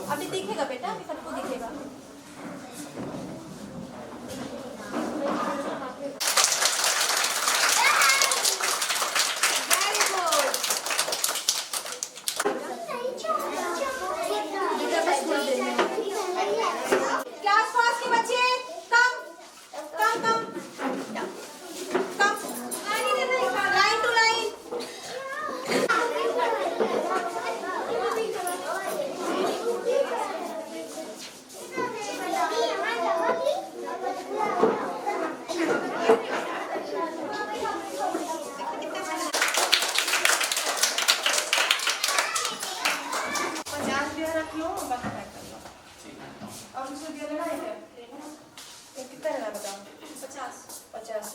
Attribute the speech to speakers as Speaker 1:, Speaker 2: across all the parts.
Speaker 1: अभी दिखेगा बेटा, अभी सबको दिखेगा। क्लास पास के बच्चे कम कम कम कम, लाइन टू लाइन। और मुझे दिया लेना है क्या? कितना लेना बताओ? 50 50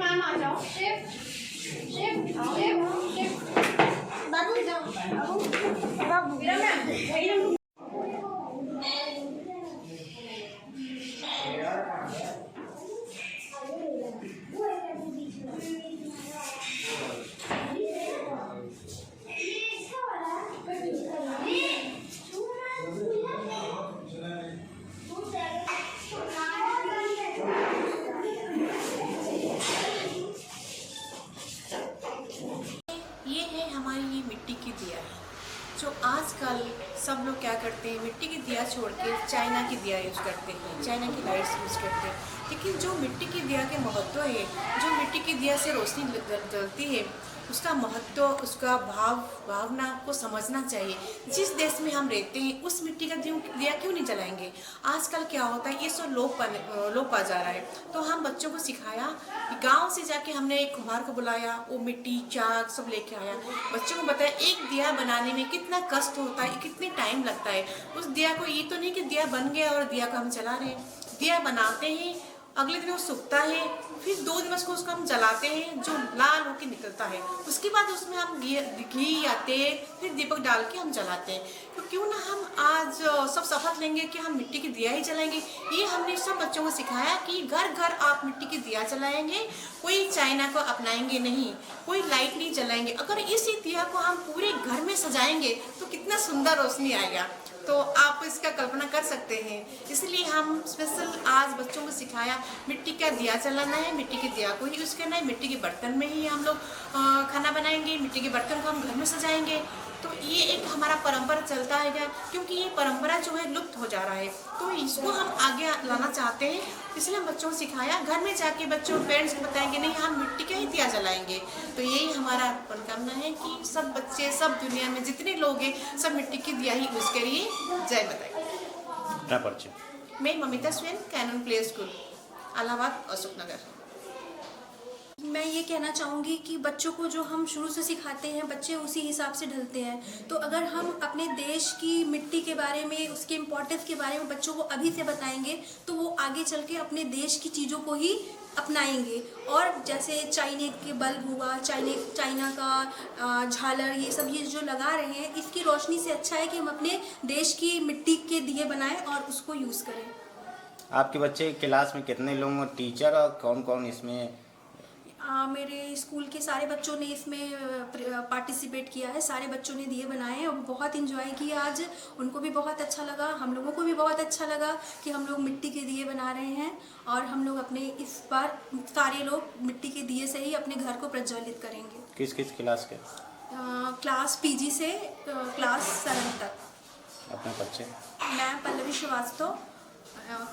Speaker 1: मैम आ जाओ।
Speaker 2: ये है हमारी ये मिट्टी की दिया जो आजकल सब लोग क्या करते हैं, मिट्टी की दिया छोड़ के चाइना की दिया यूज़ करते हैं, चाइना की लाइट्स यूज़ करते हैं। लेकिन जो मिट्टी की दिया के महत्व है, जो मिट्टी की दिया से रोशनी जलती है, उसका महत्व, उसका भावना को समझना चाहिए। जिस देश में हम रहते हैं उस मिट्टी का दिया क्यों नहीं जलाएंगे। आजकल क्या होता है, ये सब लोप पा जा रहा है। तो हम बच्चों को सिखाया कि गांव से जाके हमने एक कुम्हार को बुलाया, वो मिट्टी चाक सब लेके आया, बच्चों को बताया एक दिया बनाने में कितना कष्ट होता है, कितने टाइम लगता है। उस दिया को ये तो नहीं कि दिया बन गया और दिया को हम जला रहे हैं। दिया बनाते हैं, अगले दिन वो सूखता है, फिर 2 दिवस को उसको हम जलाते हैं, जो लाल होकर निकलता है। उसके बाद उसमें हम घी या तेल फिर दीपक डाल के हम जलाते हैं। तो क्यों ना हम आज सब शपथ लेंगे कि हम मिट्टी की दिया ही जलाएंगे। ये हमने सब बच्चों को सिखाया कि घर घर आप मिट्टी की दिया जलाएंगे, कोई चाइना को अपनाएंगे नहीं, कोई लाइट नहीं जलाएंगे। अगर इसी दिया को हम पूरे घर में सजाएंगे तो कितना सुंदर रोशनी आएगा। तो आप इसका कल्पना कर सकते हैं। इसलिए हम स्पेशल आज बच्चों को सिखाया मिट्टी का दिया जलाना है, मिट्टी के दिया को ही यूज़ करना है, मिट्टी के बर्तन में ही हम लोग खाना बनाएंगे, मिट्टी के बर्तन को हम घर में सजाएंगे। तो ये एक हमारा परंपरा चलता है, क्योंकि ये परंपरा जो है लुप्त हो जा रहा है, तो इसको हम आगे लाना चाहते हैं। इसलिए हम बच्चों को सिखाया, घर में जाके बच्चों पेरेंट्स को बताएंगे नहीं हम मिट्टी का ही दिया जलाएंगे। तो यही हमारा मनोकामना है कि सब बच्चे, सब दुनिया में जितने लोग हैं, सब मिट्टी की दिया ही यूज़ करिए। जय बताइए। मैं Mamita Swain, Canon play school, Allahabad, Ashok Nagar.
Speaker 1: मैं ये कहना चाहूँगी कि बच्चों को जो हम शुरू से सिखाते हैं बच्चे उसी हिसाब से ढलते हैं। तो अगर हम अपने देश की मिट्टी के बारे में, उसके इम्पोर्टेंस के बारे में बच्चों को अभी से बताएंगे तो वो आगे चल के अपने देश की चीज़ों को ही अपनाएंगे। और जैसे चाइना के बल्ब हुआ, चाइना का झालर, ये सब ये जो लगा रहे हैं, इसकी रोशनी से अच्छा है कि हम अपने देश की मिट्टी के दिए बनाएं और उसको यूज़ करें।
Speaker 3: आपके बच्चे क्लास में कितने लोग और टीचर और कौन कौन इसमें
Speaker 1: मेरे स्कूल के सारे बच्चों ने इसमें पार्टिसिपेट किया है, सारे बच्चों ने दिए बनाए हैं और बहुत इन्जॉय किया आज। उनको भी बहुत अच्छा लगा, हम लोगों को भी बहुत अच्छा लगा कि हम लोग मिट्टी के दिए बना रहे हैं और हम लोग अपने इस बार सारे लोग मिट्टी के दिए से ही अपने घर को प्रज्वलित करेंगे।
Speaker 3: किस किस क्लास के?
Speaker 1: क्लास पीजी से क्लास 7 तक।
Speaker 3: अपने बच्चे?
Speaker 1: मैं Pallavi Srivastava,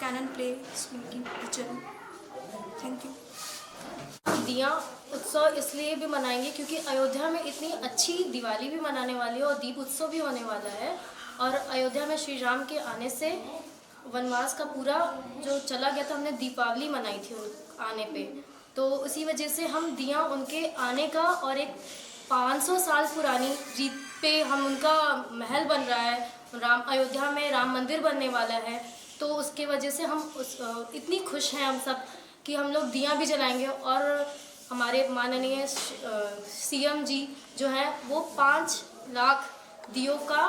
Speaker 1: Canon play school की टीचर हूँ। Thank you.
Speaker 4: दिया उत्सव इसलिए भी मनाएंगे क्योंकि अयोध्या में इतनी अच्छी दिवाली भी मनाने वाली है और दीप उत्सव भी होने वाला है। और अयोध्या में श्री राम के आने से वनवास का पूरा जो चला गया था, हमने दीपावली मनाई थी उन आने पे, तो उसी वजह से हम दिया उनके आने का और एक 500 साल पुरानी जीत पे हम उनका महल बन रहा है, राम अयोध्या में राम मंदिर बनने वाला है, तो उसके वजह से हम इतनी खुश हैं हम सब कि हम लोग दिया भी जलाएंगे। और हमारे माननीय सीएम जी जो हैं वो 5 लाख दियों का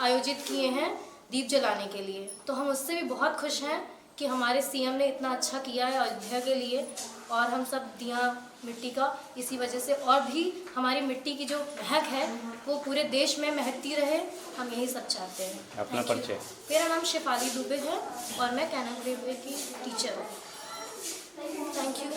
Speaker 4: आयोजित किए हैं दीप जलाने के लिए, तो हम उससे भी बहुत खुश हैं कि हमारे सीएम ने इतना अच्छा किया है अयोध्या के लिए। और हम सब दिया मिट्टी का इसी वजह से, और भी हमारी मिट्टी की जो महक है वो पूरे देश में महकती रहे, हम यही सब चाहते हैं।
Speaker 3: अपना
Speaker 4: Thank you।
Speaker 3: परिचय?
Speaker 4: मेरा नाम शेफाली दुबे है और मैं कैनन प्ले की टीचर हूँ। Thank you.